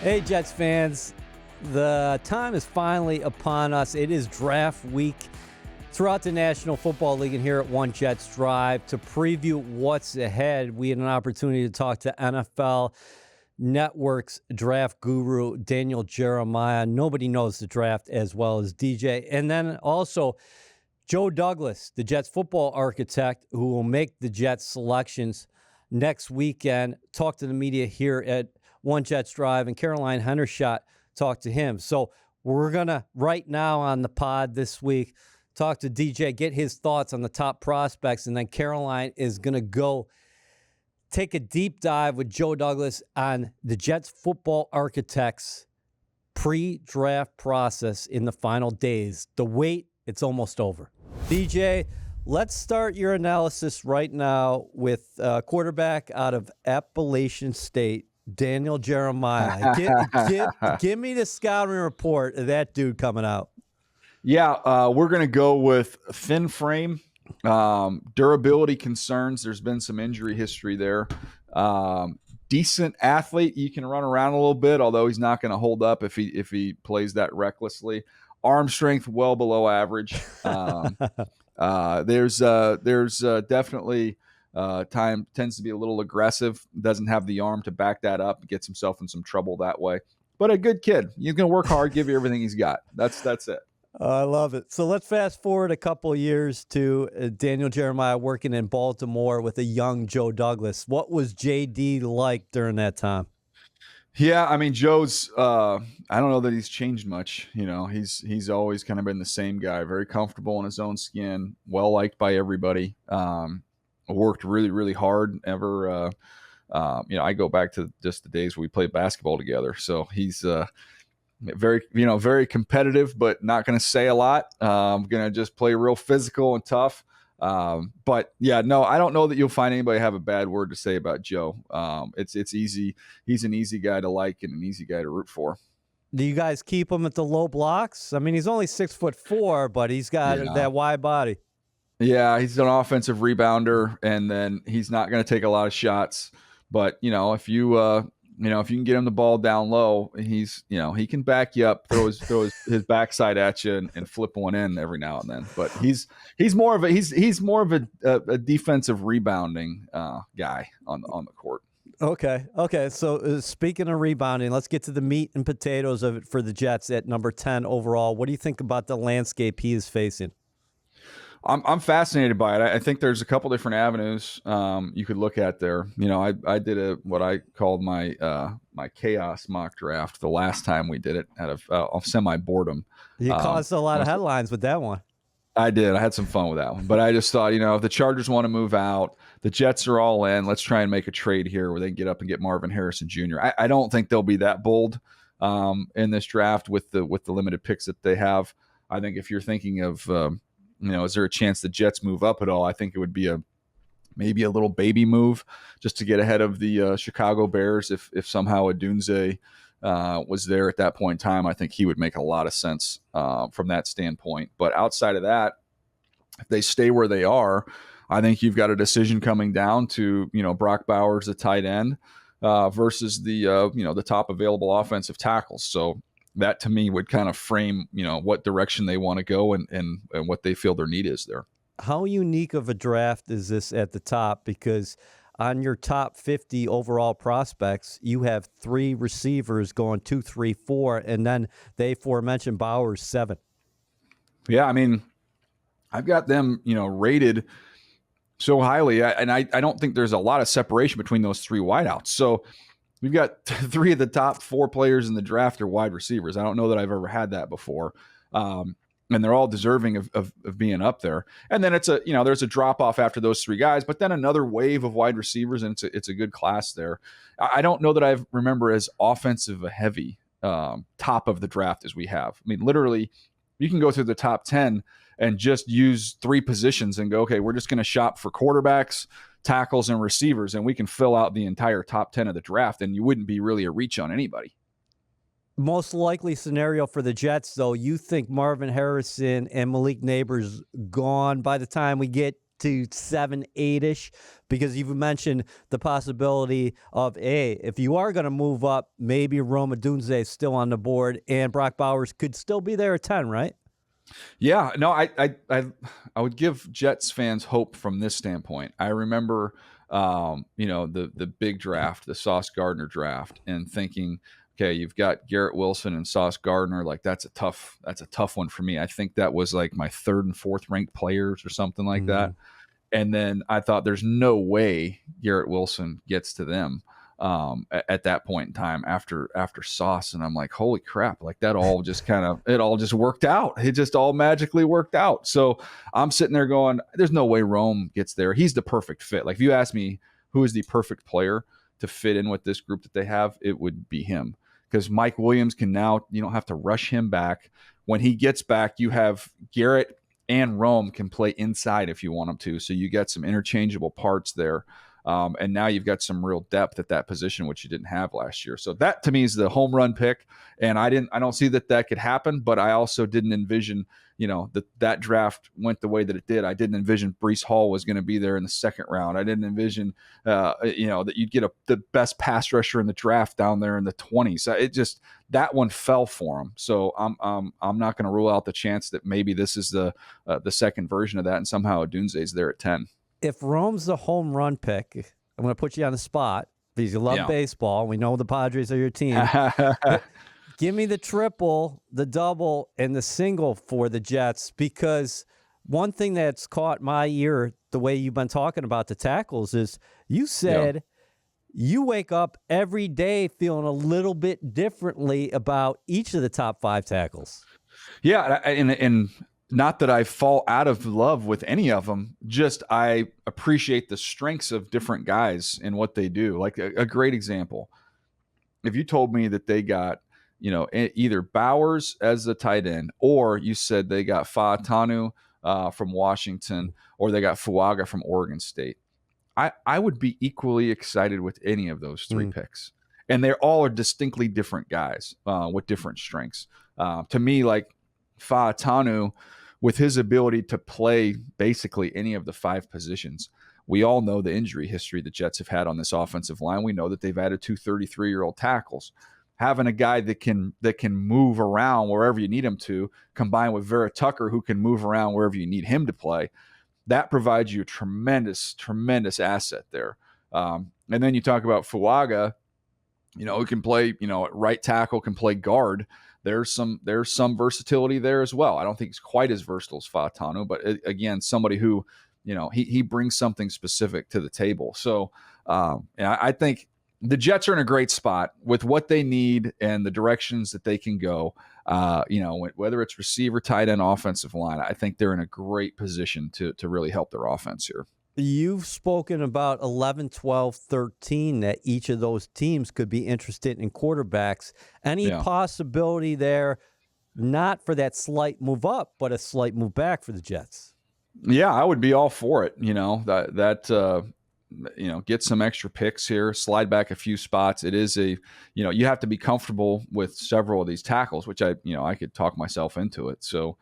Hey, Jets fans. The time is finally upon us. It is draft week throughout the National Football League, and here at One Jets Drive to preview what's ahead. We had an opportunity to talk to NFL Network's draft guru, Daniel Jeremiah. Nobody knows the draft as well as DJ. And then also Joe Douglas, the Jets football architect, who will make the Jets selections next weekend. Talk to the media here at One Jets Drive, and Caroline Hendershot talked to him. So we're going to, right now on the pod this week, talk to DJ, get his thoughts on the top prospects, and then Caroline is going to go take a deep dive with Joe Douglas on the Jets football architects pre-draft process in the final days. The wait, it's almost over. DJ, let's start your analysis right now with quarterback out of Appalachian State, Daniel Jeremiah. Give me the scouting report of that dude coming out. Yeah, we're going to go with thin frame, durability concerns. There's been some injury history there. Decent athlete. You can run around a little bit, although he's not going to hold up if he plays that recklessly. Arm strength well below average. There's definitely time tends to be a little aggressive. Doesn't have the arm to back that up. Gets himself in some trouble that way. But a good kid. He's going to work hard, give you everything he's got. That's it. I love it. So let's fast forward a couple of years to Daniel Jeremiah working in Baltimore with a young Joe Douglas. What was JD like during that time? Yeah, I mean, Joe's, I don't know that he's changed much. You know, he's always kind of been the same guy, very comfortable in his own skin, well-liked by everybody, worked really, really hard. I go back to just the days we played basketball together. So he's very competitive, but not going to say a lot. Going to just play real physical and tough. But yeah, no, I don't know that you'll find anybody have a bad word to say about Joe. It's easy. He's an easy guy to like and an easy guy to root for. Do you guys keep him at the low blocks? I mean, he's only 6'4", but he's got that wide body. Yeah, he's an offensive rebounder, and then he's not going to take a lot of shots. But if you can get him the ball down low, he can back you up, throw his backside at you, and flip one in every now and then. But he's more of a defensive rebounding guy on the court. Okay. So speaking of rebounding, let's get to the meat and potatoes of it for the Jets at number 10 overall. What do you think about the landscape he is facing? I'm fascinated by it. I think there's a couple different avenues you could look at there. I did what I called my chaos mock draft the last time we did it out of semi boredom. You caused a lot of headlines with that one. I did. I had some fun with that one, but I just thought, if the Chargers want to move out, the Jets are all in. Let's try and make a trade here where they can get up and get Marvin Harrison Jr. I don't think they'll be that bold in this draft with the limited picks that they have. I think if you're thinking of is there a chance the Jets move up at all? I think it would be maybe a little baby move just to get ahead of the Chicago Bears. If somehow Odunze was there at that point in time, I think he would make a lot of sense from that standpoint. But outside of that, if they stay where they are, I think you've got a decision coming down to Brock Bowers, the tight end, versus the top available offensive tackles. So that to me would kind of frame, what direction they want to go and what they feel their need is there. How unique of a draft is this at the top? Because on your top 50 overall prospects, you have 3 receivers going 2, 3, 4, and then the aforementioned Bowers 7. Yeah, I mean, I've got them, rated so highly, and I don't think there's a lot of separation between those 3 wideouts. So we've got 3 of the top 4 players in the draft are wide receivers. I don't know that I've ever had that before. And they're all deserving of being up there. And then there's a drop off after those 3 guys, but then another wave of wide receivers, and it's a good class there. I don't know that I remember as offensive a heavy top of the draft as we have. I mean, literally, you can go through the top 10 and just use 3 positions and go, okay, we're just going to shop for quarterbacks, tackles, and receivers, and we can fill out the entire top 10 of the draft, and you wouldn't be really a reach on anybody. Most likely scenario for the Jets, though, you think Marvin Harrison and Malik Neighbors gone by the time we get to 7, 8-ish, because you've mentioned the possibility of if you are going to move up, maybe Rome Odunze is still on the board, and Brock Bowers could still be there at 10, right? Yeah, no, I would give Jets fans hope from this standpoint. I remember, the big draft, the Sauce Gardner draft, and thinking, okay, you've got Garrett Wilson and Sauce Gardner. Like that's a tough one for me. I think that was like my third and fourth ranked players or something like that. And then I thought, there's no way Garrett Wilson gets to them at that point in time after Sauce. And I'm like, holy crap, like that all just it all just worked out. It just all magically worked out. So I'm sitting there going, there's no way Rome gets there. He's the perfect fit. Like if you ask me who is the perfect player to fit in with this group that they have, it would be him. Because Mike Williams can now, you don't have to rush him back. When he gets back, you have Garrett and Rome can play inside if you want them to. So you get some interchangeable parts there. And now you've got some real depth at that position, which you didn't have last year. So that to me is the home run pick. And I don't see that could happen, but I also didn't envision, that draft went the way that it did. I didn't envision Breece Hall was going to be there in the second round. I didn't envision, that you'd get the best pass rusher in the draft down there in the 20s. That one fell for him. So I'm not going to rule out the chance that maybe this is the second version of that, and somehow Odunze is there at 10. If Rome's the home run pick, I'm going to put you on the spot because you love baseball. We know the Padres are your team. Give me the triple, the double, and the single for the Jets, because one thing that's caught my ear, the way you've been talking about the tackles, is you said you wake up every day feeling a little bit differently about each of the top 5 tackles. Yeah, and not that I fall out of love with any of them, just I appreciate the strengths of different guys and what they do. Like a great example, if you told me that they got, either Bowers as the tight end, or you said they got Fautanu from Washington, or they got Fuaga from Oregon State, I would be equally excited with any of those 3 picks. And they all are distinctly different guys with different strengths. To me, like Fautanu, with his ability to play basically any of the 5 positions. We all know the injury history the Jets have had on this offensive line. We know that they've added 2 33-year-old tackles. Having a guy that can move around wherever you need him to, combined with Vera Tucker, who can move around wherever you need him to play, that provides you a tremendous, tremendous asset there. And then you talk about Fuaga, who can play, at right tackle, can play guard. There's some versatility there as well. I don't think he's quite as versatile as Fautanu, but again, somebody who, he brings something specific to the table. So I think the Jets are in a great spot with what they need and the directions that they can go. Whether it's receiver, tight end, offensive line, I think they're in a great position to really help their offense here. You've spoken about 11, 12, 13 that each of those teams could be interested in quarterbacks. Any possibility there, not for that slight move up, but a slight move back for the Jets? Yeah, I would be all for it. Get some extra picks here, slide back a few spots. It is you have to be comfortable with several of these tackles, which I could talk myself into it. So,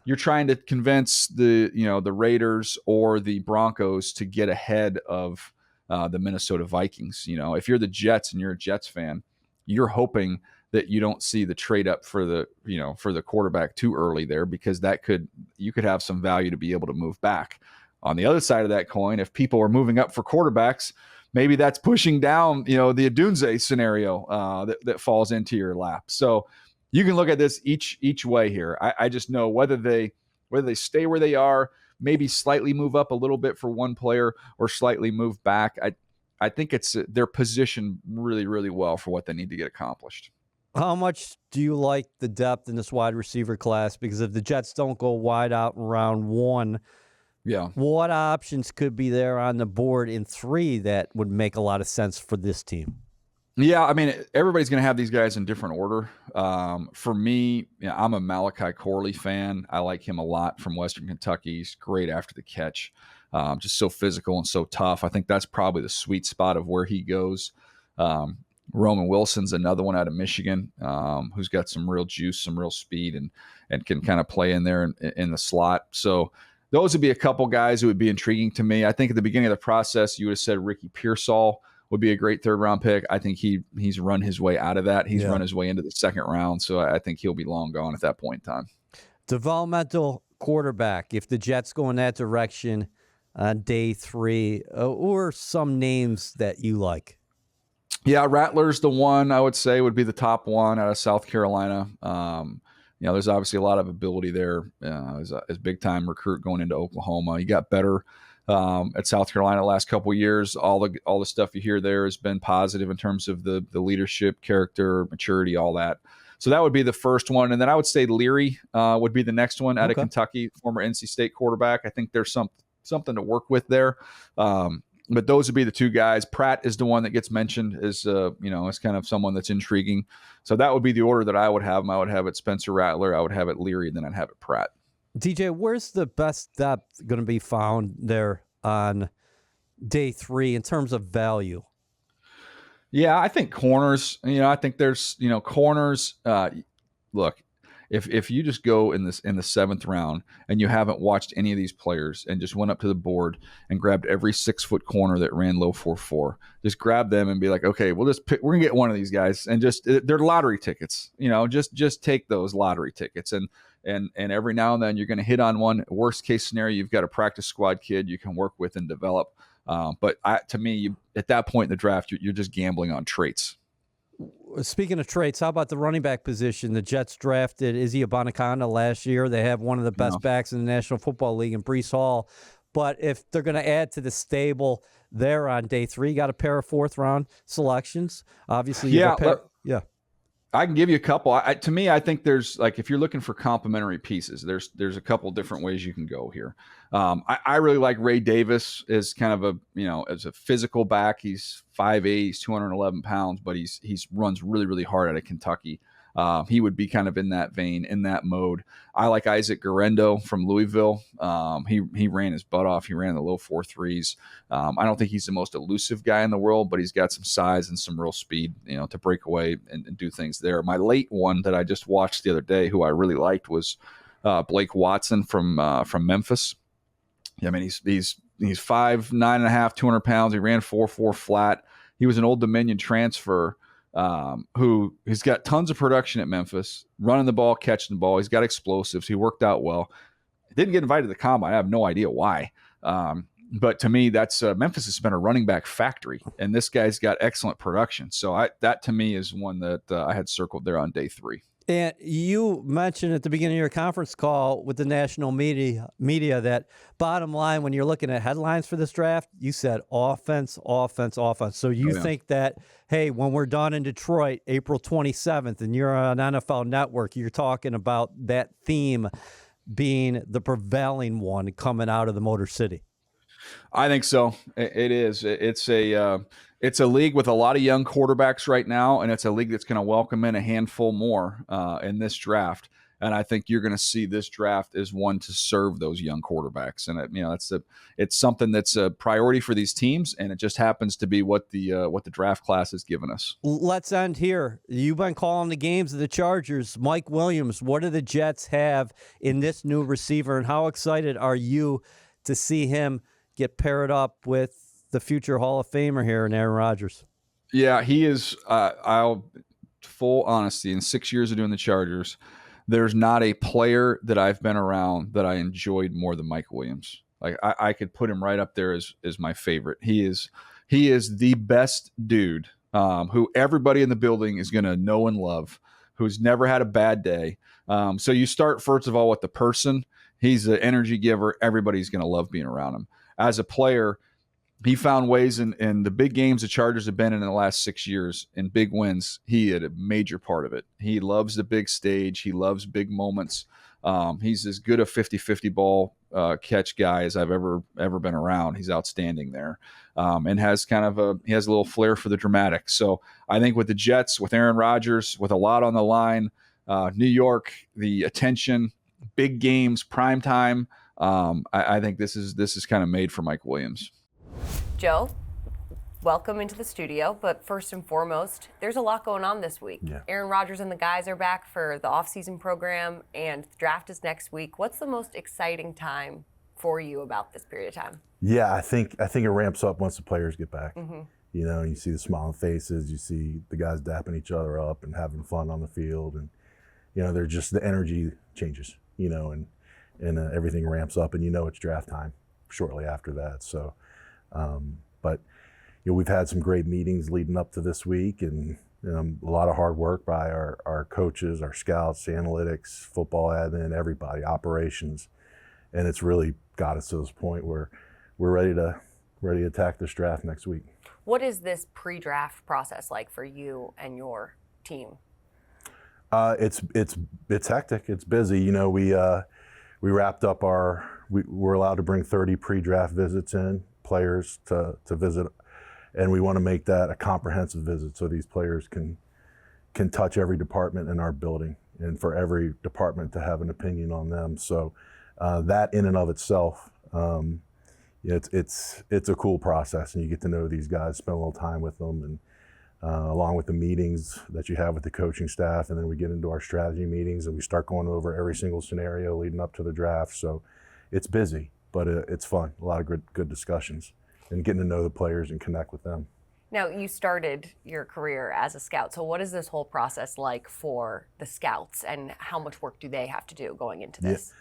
you're trying to convince the Raiders or the Broncos to get ahead of the Minnesota Vikings. If you're the Jets and you're a Jets fan, you're hoping that you don't see the trade up for the quarterback too early there, because you could have some value to be able to move back. On the other side of that coin, if people are moving up for quarterbacks, maybe that's pushing down the Odunze scenario that falls into your lap. So you can look at this each way here. I just know whether they stay where they are, maybe slightly move up a little bit for one player, or slightly move back. I think they're positioned really, really well for what they need to get accomplished. How much do you like the depth in this wide receiver class? Because if the Jets don't go wide out in round 1, what options could be there on the board in 3 that would make a lot of sense for this team? Yeah, I mean, everybody's going to have these guys in different order. For me, I'm a Malachi Corley fan. I like him a lot from Western Kentucky. He's great after the catch, just so physical and so tough. I think that's probably the sweet spot of where he goes. Roman Wilson's another one out of Michigan, who's got some real juice, some real speed, and can kind of play in there in the slot. So those would be a couple guys who would be intriguing to me. I think at the beginning of the process, you would have said Ricky Pearsall would be a great 3rd round pick. I think he's run his way out of that. He's run his way into the 2nd round. So I think he'll be long gone at that point in time. Developmental quarterback, if the Jets go in that direction on day 3, or some names that you like? Yeah, Rattler's the one I would say would be the top one out of South Carolina. There's obviously a lot of ability there as a big-time recruit going into Oklahoma. He got better at South Carolina the last couple of years. All the stuff you hear there has been positive in terms of the leadership, character, maturity, all that. So that would be the first one. And then I would say Leary would be the next one out of Kentucky, former NC State quarterback. I think there's something to work with there. But those would be the 2 guys. Pratt is the one that gets mentioned as kind of someone that's intriguing. So that would be the order that I would have him. I would have it Spencer Rattler, I would have it Leary, and then I'd have it Pratt. DJ, where's the best depth going to be found there on day 3 in terms of value? Yeah, I think corners. I think there's corners. Look, if you just go in the 7th round and you haven't watched any of these players and just went up to the board and grabbed every 6-foot corner that ran low 4.4, just grab them and be like, okay, we're gonna get one of these guys, and they're lottery tickets. Just take those lottery tickets, and every now and then you're gonna hit on one. Worst case scenario, you've got a practice squad kid you can work with and develop. But to me, at that point in the draft, you're just gambling on traits. Speaking of traits, how about the running back position? The Jets drafted Izzy Abanikanda last year. They have one of the best backs in the National Football League in Breece Hall. But if they're going to add to the stable there on day 3, you got a pair of 4th-round selections. Obviously, I can give you a couple. To me, I think there's, like, if you're looking for complementary pieces, there's a couple different ways you can go here. I really like Ray Davis as kind of as a physical back. He's 5'8", he's 211 pounds, but he's runs really, really hard out of Kentucky. He would be kind of in that vein, in that mode. I like Isaac Guerendo from Louisville. He ran his butt off. He ran the low 4.3s. I don't think he's the most elusive guy in the world, but he's got some size and some real speed, to break away and do things there. My late one that I just watched the other day, who I really liked, was Blake Watson from Memphis. I mean, he's 5'9 and a half, 200 pounds. He ran 4.4 flat. He was an Old Dominion transfer. Who he's got tons of production at Memphis, running the ball, catching the ball. He's got explosives. He worked out well. Didn't get invited to the combine. I have no idea why. But to me, that's Memphis has been a running back factory, and this guy's got excellent production. So that to me is one that I had circled there on day 3. And you mentioned at the beginning of your conference call with the national media that bottom line, when you're looking at headlines for this draft, you said offense, offense, offense. So you think that, hey, when we're done in Detroit, April 27th, and you're on NFL Network, you're talking about that theme being the prevailing one coming out of the Motor City? I think so. It is. It's a league with a lot of young quarterbacks right now, and it's a league that's going to welcome in a handful more in this draft. And I think you're going to see this draft as one to serve those young quarterbacks. And it's something that's a priority for these teams, and it just happens to be what the draft class has given us. Let's end here. You've been calling the games of the Chargers. Mike Williams, what do the Jets have in this new receiver, and how excited are you to see him get paired up with the future Hall of Famer here in Aaron Rodgers? Yeah, he is. Full honesty, in 6 years of doing the Chargers, there's not a player that I've been around that I enjoyed more than Mike Williams. Like I could put him right up there as my favorite. He is the best dude who everybody in the building is going to know and love, who's never had a bad day. So you start first of all with the person. He's an energy giver. Everybody's going to love being around him. As a player, he found ways in the big games the Chargers have been in the last 6 years, in big wins. He had a major part of it. He loves the big stage. He loves big moments. He's as good a 50-50 ball catch guy as I've ever been around. He's outstanding there, and has he has a little flair for the dramatic. So I think with the Jets, with Aaron Rodgers, with a lot on the line, New York, the attention, big games, prime time. I think this is kind of made for Mike Williams. Joe, welcome into the studio. But first and foremost, there's a lot going on this week. Yeah. Aaron Rodgers and the guys are back for the offseason program, and the draft is next week. What's the most exciting time for you about this period of time? Yeah, I think it ramps up once the players get back. You know, you see the smiling faces, you see the guys dapping each other up and having fun on the field, and you know, they're just the energy changes. You know, and everything ramps up, and you know it's draft time shortly after that. So, but you know, we've had some great meetings leading up to this week, and a lot of hard work by our coaches, our scouts, analytics, football admin, everybody, operations, and it's really got us to this point where we're ready to attack this draft next week. What is this pre-draft process like for you and your team? It's hectic. It's busy. You know, we wrapped up we're allowed to bring 30 pre-draft visits in, players to visit, and we want to make that a comprehensive visit so these players can touch every department in our building, and for every department to have an opinion on them. So that in and of itself, it's a cool process, and you get to know these guys, spend a little time with them, and along with the meetings that you have with the coaching staff, and then we get into our strategy meetings and we start going over every single scenario leading up to the draft. So it's busy, but it's fun. A lot of good discussions and getting to know the players and connect with them. Now, you started your career as a scout, so what is this whole process like for the scouts, and how much work do they have to do going into this? Yeah.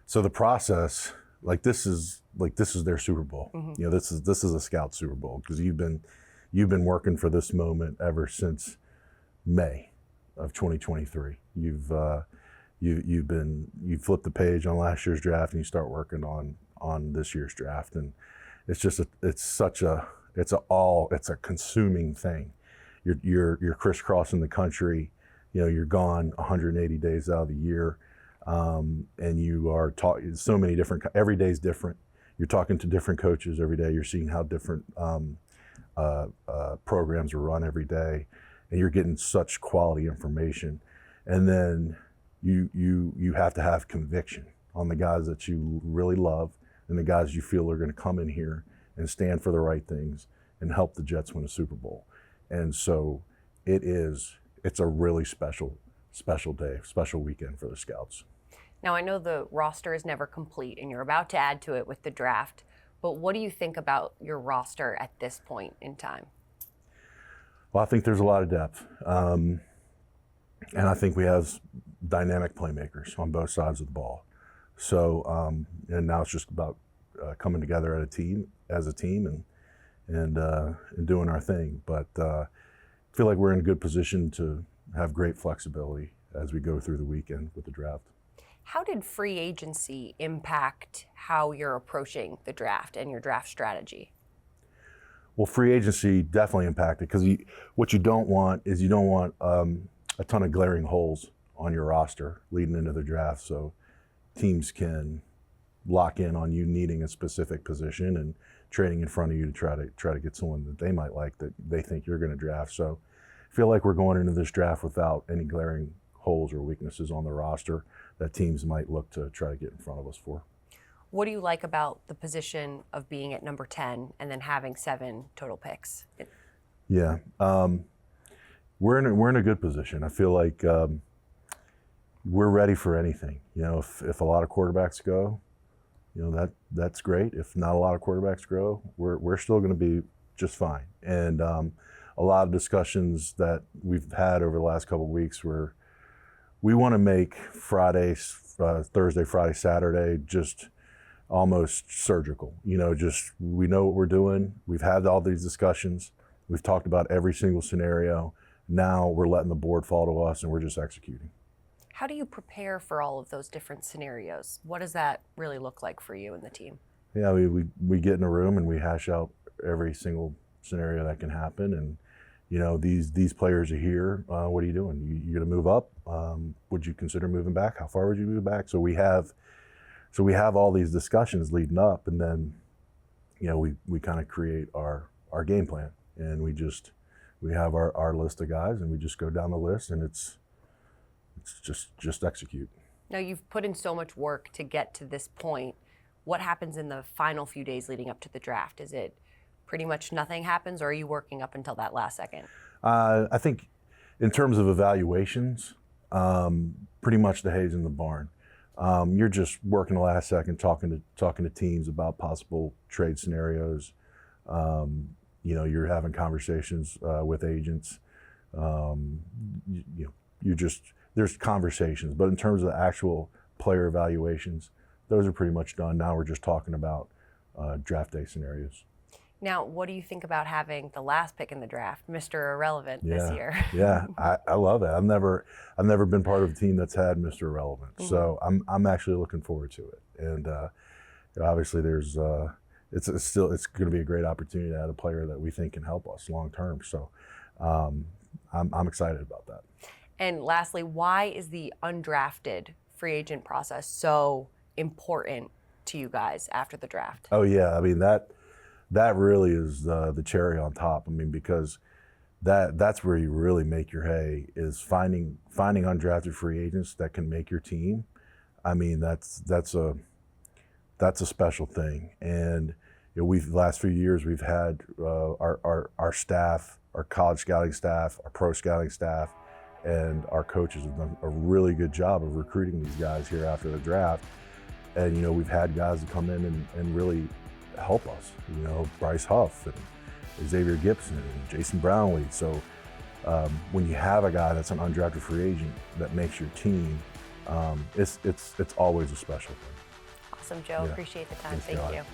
So the process, this is their Super Bowl. You know, this is a scout Super Bowl, because you've been working for this moment ever since May of 2023. You've flipped the page on last year's draft and you start working on this year's draft, and it's just it's a consuming thing. You're crisscrossing the country. You know, you're gone 180 days out of the year, and you are talking so many different. Every day is different. You're talking to different coaches every day. You're seeing how different programs are run every day, and you're getting such quality information. And then you have to have conviction on the guys that you really love and the guys you feel are going to come in here and stand for the right things and help the Jets win a Super Bowl. And so it's a really special day, special weekend for the scouts. Now, I know the roster is never complete and you're about to add to it with the draft, but what do you think about your roster at this point in time? Well, I think there's a lot of depth. And I think we have dynamic playmakers on both sides of the ball. So, and now it's just about coming together as a team and doing our thing. But I feel like we're in a good position to have great flexibility as we go through the weekend with the draft. How did free agency impact how you're approaching the draft and your draft strategy? Well, free agency definitely impacted, because what you don't want is a ton of glaring holes on your roster leading into the draft, so teams can lock in on you needing a specific position and trading in front of you to try to get someone that they might like that they think you're going to draft. So I feel like we're going into this draft without any glaring holes or weaknesses on the roster that teams might look to try to get in front of us for. What do you like about the position of being at number 10 and then having 7 total picks? Yeah, we're in a good position. I feel like we're ready for anything. You know, if a lot of quarterbacks go, you know, that's great. If not a lot of quarterbacks go, we're still going to be just fine. And a lot of discussions that we've had over the last couple of weeks where we want to make Thursday, Friday, Saturday just almost surgical. You know, just we know what we're doing. We've had all these discussions. We've talked about every single scenario. Now we're letting the board fall to us and we're just executing. How do you prepare for all of those different scenarios? What does that really look like for you and the team? Yeah, we get in a room and we hash out every single scenario that can happen. And you know, these players are here. What are you doing? You going to move up? Would you consider moving back? How far would you move back? So we have all these discussions leading up, and then, you know, we kind of create our game plan, and we have our list of guys, and we just go down the list, and it's just execute. Now, you've put in so much work to get to this point. What happens in the final few days leading up to the draft? Is it pretty much nothing happens, or are you working up until that last second? I think in terms of evaluations, pretty much the hay's in the barn. You're just working the last second, talking to teams about possible trade scenarios. You're having conversations with agents. There's conversations, but in terms of the actual player evaluations, those are pretty much done. Now we're just talking about draft day scenarios. Now, what do you think about having the last pick in the draft, Mr. Irrelevant, this year? Yeah, I love it. I've never been part of a team that's had Mr. Irrelevant, so I'm actually looking forward to it. And obviously, there's it's going to be a great opportunity to add a player that we think can help us long term. So I'm excited about that. And lastly, why is the undrafted free agent process so important to you guys after the draft? Oh yeah, I mean that really is the cherry on top. I mean, because that's where you really make your hay, is finding undrafted free agents that can make your team. I mean, that's a special thing. And the last few years we've had our staff, our college scouting staff, our pro scouting staff, and our coaches have done a really good job of recruiting these guys here after the draft. And we've had guys that come in and really help us. Bryce Huff and Xavier Gibson and Jason Brownlee. So when you have a guy that's an undrafted free agent that makes your team, it's always a special thing. Awesome, Joe. Yeah. Appreciate the time. Thanks, Thank you. Yeah.